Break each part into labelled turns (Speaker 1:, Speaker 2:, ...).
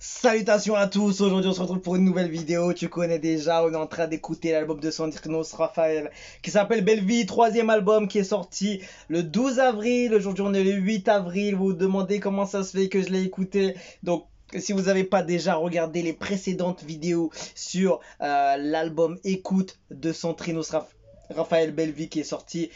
Speaker 1: Salutations à tous, aujourd'hui on se retrouve pour une nouvelle vidéo, tu connais déjà, on est en train d'écouter l'album de Santrinos Raphael qui s'appelle Belle Vie, troisième album qui est sorti le 12 avril, aujourd'hui on est le 8 avril, vous vous demandez comment ça se fait que je l'ai écouté, donc si vous n'avez pas déjà regardé les précédentes vidéos sur l'album Écoute de Santrinos Raphael Belle Vie qui est sorti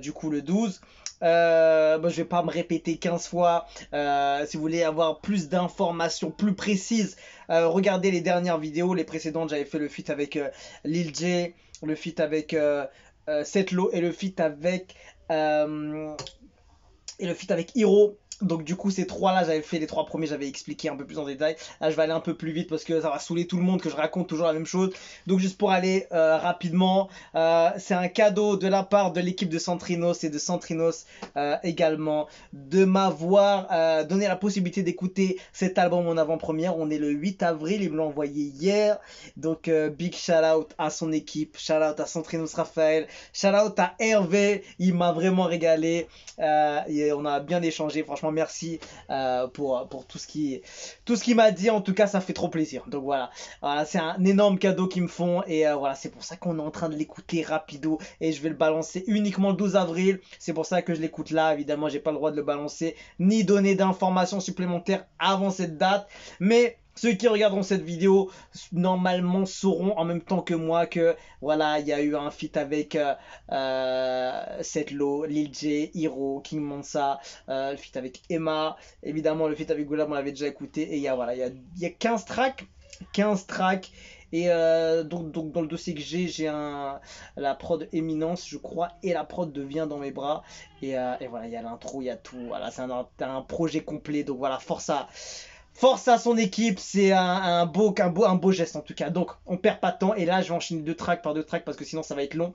Speaker 1: du coup le 12. Je vais pas me répéter 15 fois. Si vous voulez avoir plus d'informations plus précises, regardez les dernières vidéos. Les précédentes, j'avais fait le feat avec Lil J, le feat avec Setlo et le feat avec Hiro. Donc du coup ces trois là, j'avais fait les trois premiers, j'avais expliqué un peu plus en détail. Là je vais aller un peu plus vite parce que ça va saouler tout le monde que je raconte toujours la même chose. Donc juste pour aller rapidement, c'est un cadeau de la part de l'équipe de Santrinos et de Santrinos également de m'avoir donné la possibilité d'écouter cet album en avant-première. On est le 8 avril, ils me l'ont envoyé hier. Donc big shout out à son équipe, shout out à Santrinos Raphael, shout out à Hervé, il m'a vraiment régalé et on a bien échangé, franchement merci pour tout ce qu'il m'a dit. En tout cas ça fait trop plaisir. Donc voilà, c'est un énorme cadeau qu'ils me font et voilà, c'est pour ça qu'on est en train de l'écouter rapido et je vais le balancer uniquement le 12 avril. C'est pour ça que je l'écoute là, évidemment j'ai pas le droit de le balancer ni donner d'informations supplémentaires avant cette date, mais ceux qui regarderont cette vidéo normalement sauront en même temps que moi que voilà, il y a eu un feat avec Setlo, Lil J, Hiro, King Mansa, le feat avec Emma, évidemment le feat avec Goulam on l'avait déjà écouté et il y a 15 tracks. Et donc dans le dossier que j'ai la prod Éminence je crois et la prod de Viens dans mes bras et voilà, il y a l'intro, il y a tout, voilà, c'est un projet complet. Donc voilà, force à son équipe, c'est un beau geste en tout cas. Donc on perd pas de temps et là je vais enchaîner deux tracks par deux tracks parce que sinon ça va être long.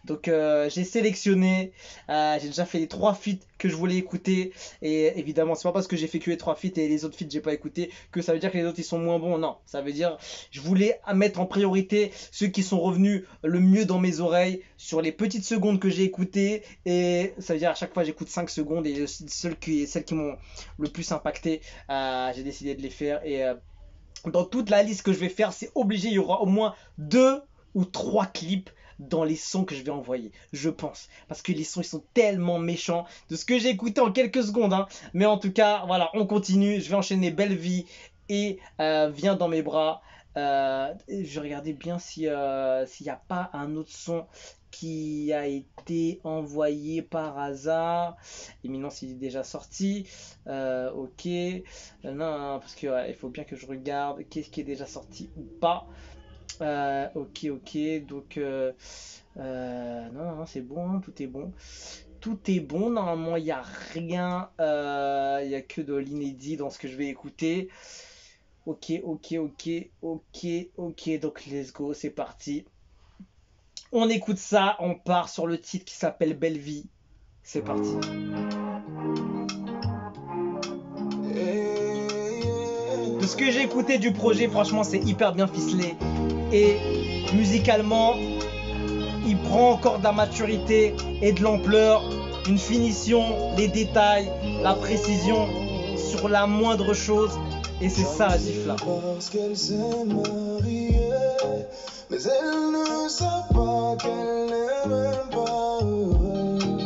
Speaker 1: Donc j'ai sélectionné, j'ai déjà fait les 3 feats que je voulais écouter et évidemment c'est pas parce que j'ai fait que les 3 feats et les autres feats j'ai pas écouté que ça veut dire que les autres ils sont moins bons. Non, ça veut dire je voulais mettre en priorité ceux qui sont revenus le mieux dans mes oreilles sur les petites secondes que j'ai écoutées, et ça veut dire à chaque fois j'écoute 5 secondes et celles qui m'ont le plus impacté, j'ai décidé de les faire. Et dans toute la liste que je vais faire, c'est obligé, il y aura au moins 2 ou 3 clips dans les sons que je vais envoyer, je pense, parce que les sons ils sont tellement méchants de ce que j'ai écouté en quelques secondes, hein. Mais en tout cas voilà, on continue, je vais enchaîner Belle Vie et Viens dans mes bras. Je vais regarder bien s'il n'y a pas un autre son qui a été envoyé par hasard. Éminence il est déjà sorti, ok, non, parce que il faut bien que je regarde qu'est-ce qui est déjà sorti ou pas. Ok, donc non, c'est bon, hein, tout est bon, normalement il n'y a rien, il n'y a que de l'inédit dans ce que je vais écouter. Ok, donc let's go, c'est parti, on écoute ça, on part sur le titre qui s'appelle Belle Vie, c'est parti. De ce que j'ai écouté du projet, franchement c'est hyper bien ficelé et musicalement il prend encore de la maturité et de l'ampleur, une finition, les détails, la précision sur la moindre chose, et c'est ça la diff là. Parce qu'elle s'est mariée, mais elle ne sait pas qu'elle n'est même pas heureuse.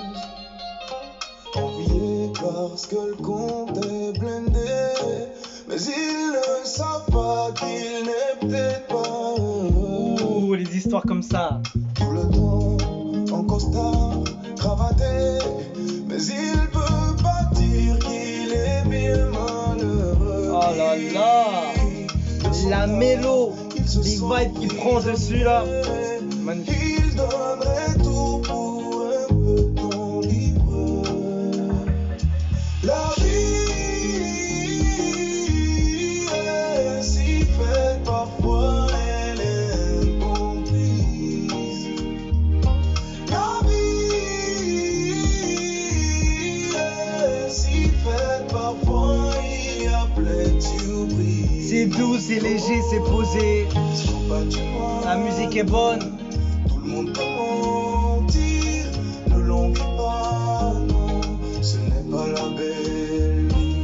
Speaker 1: Enviée parce que le compte est blindé, mais ils ne savent pas qu'il n'est peut-être pas heureux. Ouh, les histoires comme ça. Tout le temps en costard, cravaté, mais il peut pas dire qu'il est bien malheureux. Oh là là, la mélo, les vibes qu'il prend dessus là, magnifique. Il donnerait tout pour un peu de temps libre. La vie est si faite parfois, elle est incomprise. La vie est si faite parfois, il y a plein de surprises. C'est doux, c'est léger, c'est posé. La musique est bonne. Tout le monde peut mentir, ne l'envie pas, non, ce n'est pas la belle vie.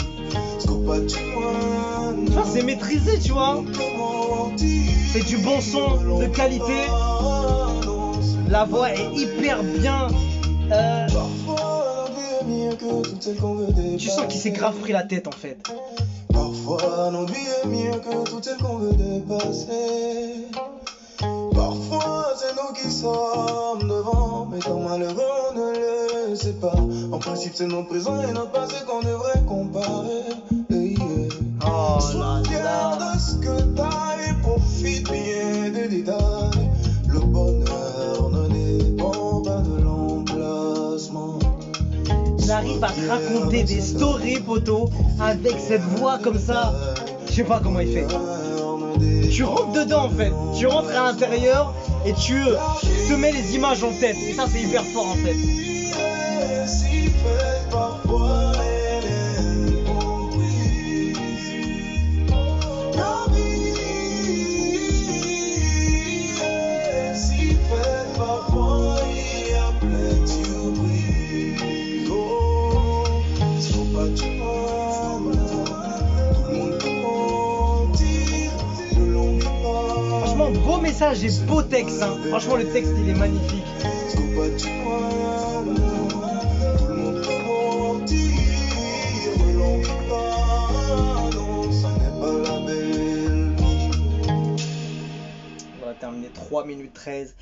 Speaker 1: Ce qu'on pas du moins, non. C'est maîtrisé, tu vois. C'est du bon son, de qualité. La voix est hyper bien. Tu sens qu'il s'est grave pris la tête en fait.
Speaker 2: Parfois, notre vie est mieux que tout celle qu'on veut dépasser. Parfois, c'est nous qui sommes devant, mais comme malheureux, on ne le sait pas. En principe, c'est notre présent et notre passé qu'on devrait comparer.
Speaker 1: Oh
Speaker 2: Sois fier de ce que t'as et profite bien des détails. Le bonheur ne dépend pas de l'emplacement.
Speaker 1: Il arrive à te raconter des stories, poteau, avec cette voix comme ça. Je sais pas comment il fait. Tu rentres dedans en fait. Tu rentres à l'intérieur et tu te mets les images en tête. Et ça, c'est hyper fort en fait.
Speaker 2: Si fait parfois elle est comprise. La vie est si fait parfois il y a plein de surprises. Oh, faut pas que tu mens. Tout le monde peut mentir. Ne l'envie pas.
Speaker 1: Franchement, beau message et beau texte. Hein. Franchement, le texte, il est magnifique.
Speaker 2: Faut pas que tu mens. Tout le monde peut mentir. Ne l'envie pas. Non, ça n'est pas la belle vie.
Speaker 1: On va terminer 3 minutes 13.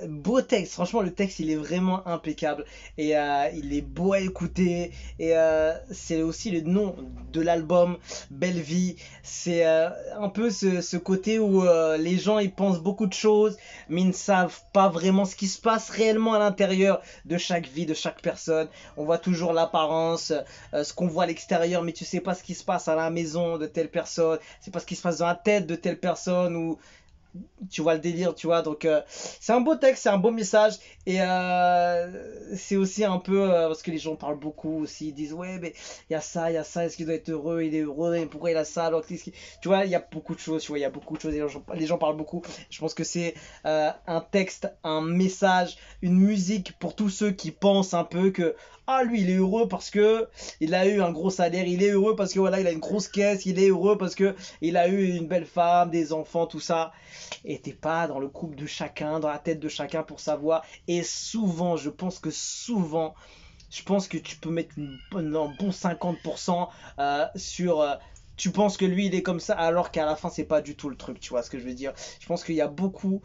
Speaker 1: Beau texte, franchement le texte il est vraiment impeccable et il est beau à écouter et c'est aussi le nom de l'album Belle Vie. C'est un peu ce côté où les gens ils pensent beaucoup de choses mais ils ne savent pas vraiment ce qui se passe réellement à l'intérieur de chaque vie, de chaque personne. On voit toujours l'apparence, ce qu'on voit à l'extérieur, mais tu sais pas ce qui se passe à la maison de telle personne, c'est pas ce qui se passe dans la tête de telle personne ou tu vois le délire, tu vois. Donc c'est un beau texte, c'est un beau message et c'est aussi un peu parce que les gens parlent beaucoup aussi, ils disent ouais mais il y a ça, est-ce qu'il doit être heureux, il est heureux, mais pourquoi il a ça alors tu vois, il y a beaucoup de choses, tu vois, il y a beaucoup de choses, les gens parlent beaucoup. Je pense que c'est un texte, un message, une musique pour tous ceux qui pensent un peu que ah lui il est heureux parce que il a eu un gros salaire, il est heureux parce que voilà il a une grosse caisse, il est heureux parce que il a eu une belle femme, des enfants, tout ça. Et t'es pas dans le couple de chacun, dans la tête de chacun pour savoir. Et souvent, je pense que tu peux mettre un bon 50% sur tu penses que lui il est comme ça alors qu'à la fin c'est pas du tout le truc, tu vois ce que je veux dire. Je pense qu'il y a beaucoup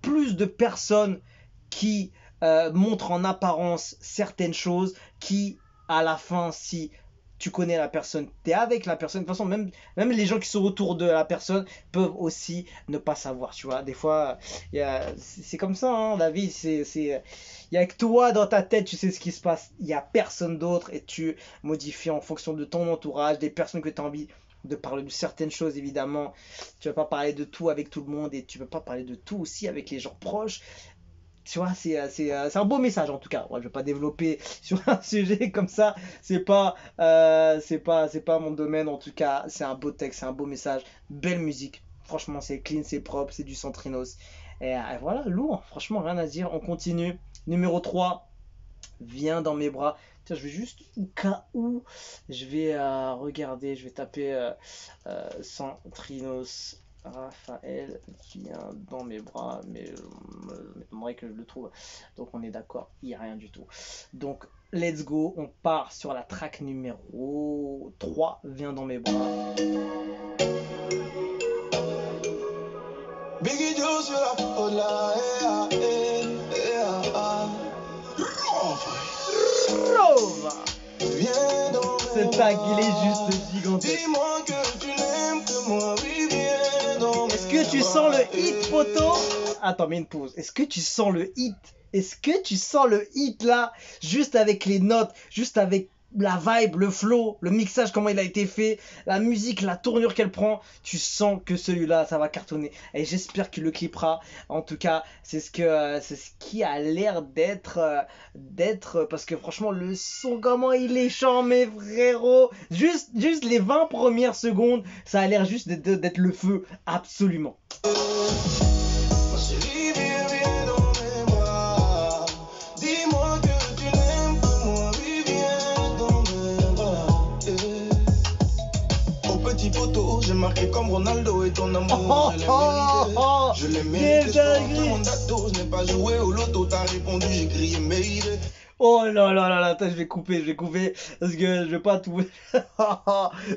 Speaker 1: plus de personnes qui montrent en apparence certaines choses qui à la fin, si tu connais la personne, tu es avec la personne, de toute façon même les gens qui sont autour de la personne peuvent aussi ne pas savoir, tu vois. Des fois c'est comme ça, hein, la vie, il y a que toi dans ta tête, tu sais ce qui se passe, il y a personne d'autre et tu modifies en fonction de ton entourage, des personnes que tu as envie de parler de certaines choses. Évidemment tu vas pas parler de tout avec tout le monde et tu peux pas parler de tout aussi avec les gens proches. Tu vois, c'est un beau message en tout cas. Ouais, je vais pas développer sur un sujet comme ça. C'est pas mon domaine en tout cas. C'est un beau texte, c'est un beau message, belle musique. Franchement, c'est clean, c'est propre, c'est du Centrinos. Et voilà, lourd. Franchement, rien à dire. On continue. Numéro 3, viens dans mes bras. Tiens, je vais juste au cas où, je vais regarder, je vais taper Centrinos. Raphaël vient dans mes bras, mais m'étonnerait que je le trouve. Donc on est d'accord, il n'y a rien du tout. Donc let's go, on part sur la track numéro 3, viens dans mes bras.
Speaker 2: Biggie Joe sur la faute là, viens dans
Speaker 1: Ce tag il est juste gigantesque.
Speaker 2: dis-moi que tu l'aimes, que moi oui, viens dans
Speaker 1: Est-ce que tu sens le hit, photo? Attends, mets une pause. Est-ce que tu sens le hit? Est-ce que tu sens le hit là? Juste avec les notes, juste avec la vibe, le flow, le mixage, comment il a été fait, la musique, la tournure qu'elle prend, tu sens que celui-là, ça va cartonner. Et j'espère qu'il le clippera. En tout cas, c'est ce qui a l'air d'être, parce que franchement, le son, comment il est charmé, frérot. Juste les 20 premières secondes, ça a l'air juste d'être le feu, absolument.
Speaker 2: Ma chérie, viens dans mes bras. Dis-moi que tu l'aimes, que moi oui, viens dans mes bras. Au petit petit poteau, j'ai marqué comme Ronaldo et ton amour, je l'ai mérité. Je l'ai mérité, je pense tout le monde d'ado, je n'ai pas joué au loto, t'as répondu, j'ai crié Mayday.
Speaker 1: Oh là là là là, attends, je vais couper, parce que je vais pas tout.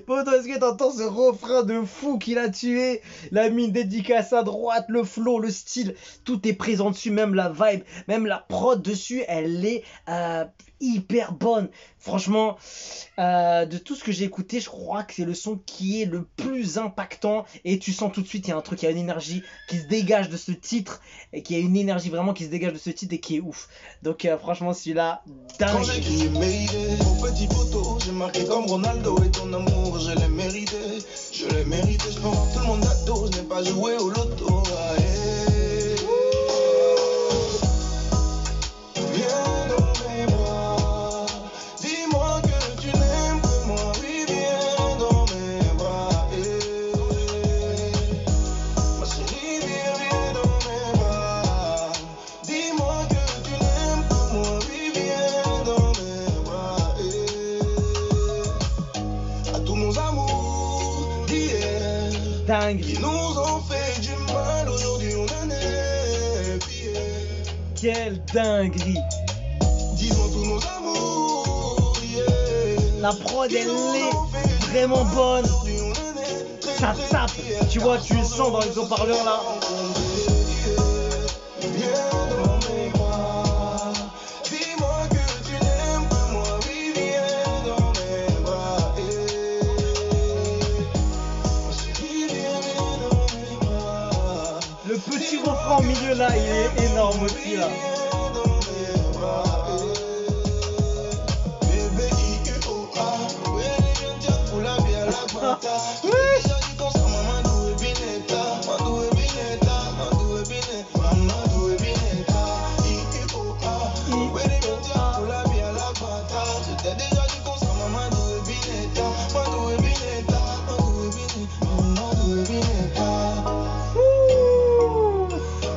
Speaker 1: Poto, est-ce que t'entends ce refrain de fou qu'il a tué? La mine dédicace à droite, le flow, le style, tout est présent dessus, même la vibe, même la prod dessus, elle est hyper bonne. Franchement, de tout ce que j'ai écouté, je crois que c'est le son qui est le plus impactant. Et tu sens tout de suite, il y a un truc, il y a une énergie qui se dégage de ce titre. Et qu'il y a une énergie vraiment qui se dégage de ce titre et qui est ouf. Donc franchement, celui-là, dingue.
Speaker 2: Quand j'ai crié Mayday, mon petit poteau, j'ai marqué comme Ronaldo et ton amour, je l'ai mérité. Je l'ai mérité, je pense tout le monde d'ado, je n'ai pas joué au loto. Viens dans mes bras, dis-moi que tu n'aimes que moi, oui viens dans mes bras. Ma chérie, viens dans mes bras, dis-moi que tu n'aimes que moi, oui viens dans mes bras. À tous nos amours d'hier,
Speaker 1: Dingue.
Speaker 2: qui nous ont fait du mal, aujourd'hui on en est fiers.
Speaker 1: Quelle dinguerie.
Speaker 2: Dis-moi tous nos amours, yeah.
Speaker 1: La prod, elle est vraiment bonne. Ça tape. Tu vois, tu le sens dans les haut-parleurs là.
Speaker 2: Viens dans mes bras, dis-moi que tu n'aimes que moi, oui viens dans mes bras. Ma chérie, viens dans mes bras.
Speaker 1: Le petit refrain au milieu là, il est énorme aussi là.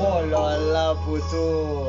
Speaker 1: Oh là là, poto.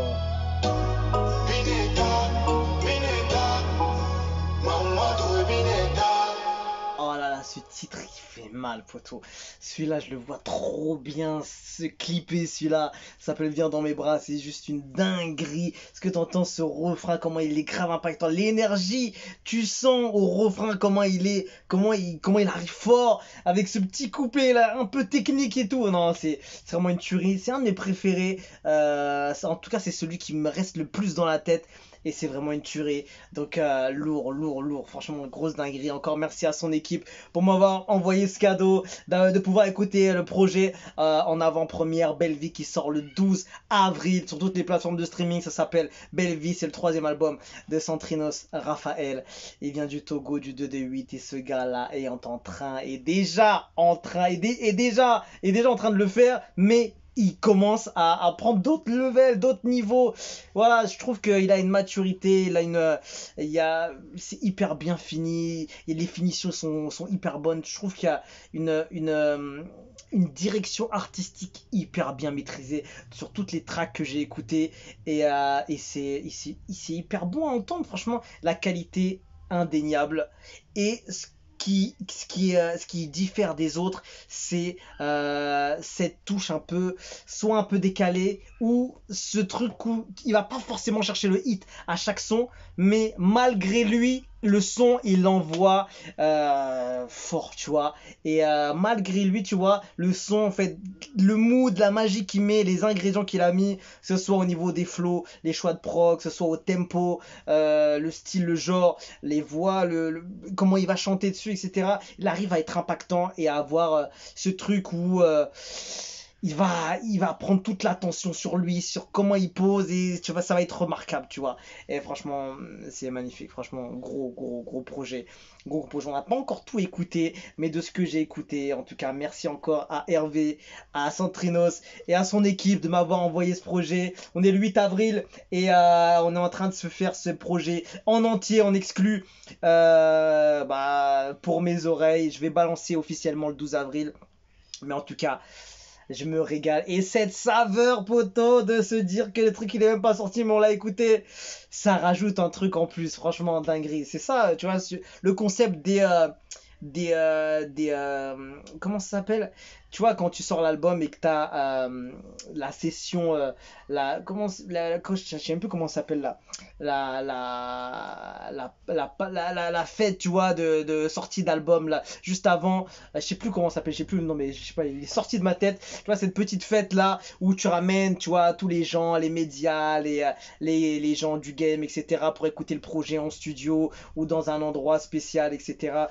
Speaker 1: Oh là là, ce titre il fait mal, poto. Celui-là, je le vois trop bien se clipper. Celui-là, ça s'appelle Viens dans mes bras. C'est juste une dinguerie. Ce que t'entends, ce refrain, comment il est grave impactant. L'énergie, tu sens au refrain comment il est, comment il arrive fort avec ce petit coupé là, un peu technique et tout. Non, c'est vraiment une tuerie. C'est un de mes préférés. En tout cas, c'est celui qui me reste le plus dans la tête. Et c'est vraiment une tuerie. Donc lourd. Franchement, grosse dinguerie. Encore merci à son équipe pour m'avoir envoyé ce cadeau, de pouvoir écouter le projet en avant-première. Belle Vie qui sort le 12 avril sur toutes les plateformes de streaming. Ça s'appelle Belle Vie. C'est le 3e album de Santrinos Raphaël. Il vient du Togo, du 2D8. Et ce gars-là est déjà en train de le faire. Mais il commence à prendre d'autres levels, d'autres niveaux. Voilà, je trouve qu'il a une maturité, c'est hyper bien fini, et les finitions sont hyper bonnes. Je trouve qu'il y a une direction artistique hyper bien maîtrisée sur toutes les tracks que j'ai écoutées. Et c'est hyper bon à entendre, franchement. La qualité indéniable. Et ce qui diffère des autres, c'est cette touche soit un peu décalée, ou ce truc où il va pas forcément chercher le hit à chaque son, mais malgré lui, le son il l'envoie fort, tu vois. Et malgré lui, tu vois, le son, en fait, le mood, la magie qu'il met, les ingrédients qu'il a mis, que ce soit au niveau des flows, les choix de prog, que ce soit au tempo, le style, le genre, les voix, comment il va chanter dessus, etc. Il arrive à être impactant et à avoir ce truc où il va prendre toute l'attention sur lui, sur comment il pose, et tu vois, ça va être remarquable, tu vois. Et franchement, c'est magnifique. Franchement, gros projet. Gros projet. On n'a pas encore tout écouté, mais de ce que j'ai écouté, en tout cas, merci encore à Hervé, à Santrinos et à son équipe de m'avoir envoyé ce projet. On est le 8 avril et on est en train de se faire ce projet en entier, en exclu, pour mes oreilles. Je vais balancer officiellement le 12 avril. Mais en tout cas, je me régale. Et cette saveur, poto, de se dire que le truc il est même pas sorti mais on l'a écouté, ça rajoute un truc en plus. Franchement, dinguerie. C'est ça, tu vois, le concept comment ça s'appelle? Tu vois, quand tu sors l'album et que tu as la session, je sais même plus comment ça s'appelle là, la fête, tu vois, de sortie d'album là, juste avant, je sais plus comment ça s'appelle, je sais plus le nom, mais je sais pas, il est sorti de ma tête, tu vois, cette petite fête là où tu ramènes, tu vois, tous les gens, les médias, les gens du game, etc., pour écouter le projet en studio ou dans un endroit spécial, etc.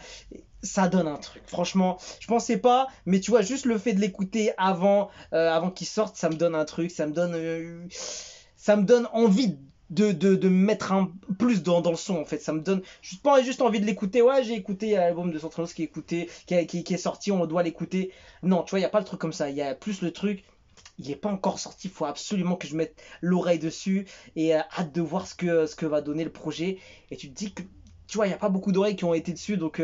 Speaker 1: Ça donne un truc. Franchement, je pensais pas, mais tu vois, juste le fait de l'écouter avant qu'il sorte, ça me donne un truc, ça me donne envie de me mettre un plus dans le son en fait. Ça me donne pas juste envie de l'écouter. Ouais, j'ai écouté l'album de Centranos qui est sorti, on doit l'écouter. Non, tu vois, il n'y a pas le truc comme ça. Il y a plus le truc. Il n'est pas encore sorti, il faut absolument que je mette l'oreille dessus et hâte de voir ce que va donner le projet. Et tu te dis que, tu vois, il n'y a pas beaucoup d'oreilles qui ont été dessus, donc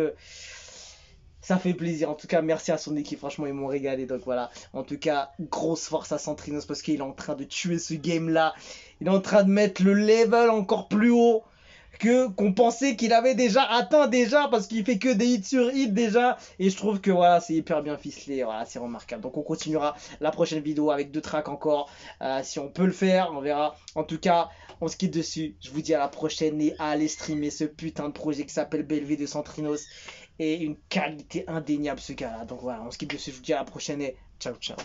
Speaker 1: ça fait plaisir. En tout cas, merci à son équipe, franchement, ils m'ont régalé. Donc voilà, en tout cas, grosse force à Centrinos parce qu'il est en train de tuer ce game-là. Il est en train de mettre le level encore plus haut qu'on pensait qu'il avait déjà atteint déjà parce qu'il fait que des hits sur hits déjà et je trouve que voilà c'est hyper bien ficelé, voilà c'est remarquable. Donc on continuera la prochaine vidéo avec 2 tracks encore, si on peut le faire on verra. En tout cas on se quitte dessus, je vous dis à la prochaine et à aller streamer ce putain de projet qui s'appelle Bellevue de Centrinos et une qualité indéniable ce gars là. Donc voilà on se quitte dessus, je vous dis à la prochaine et ciao ciao.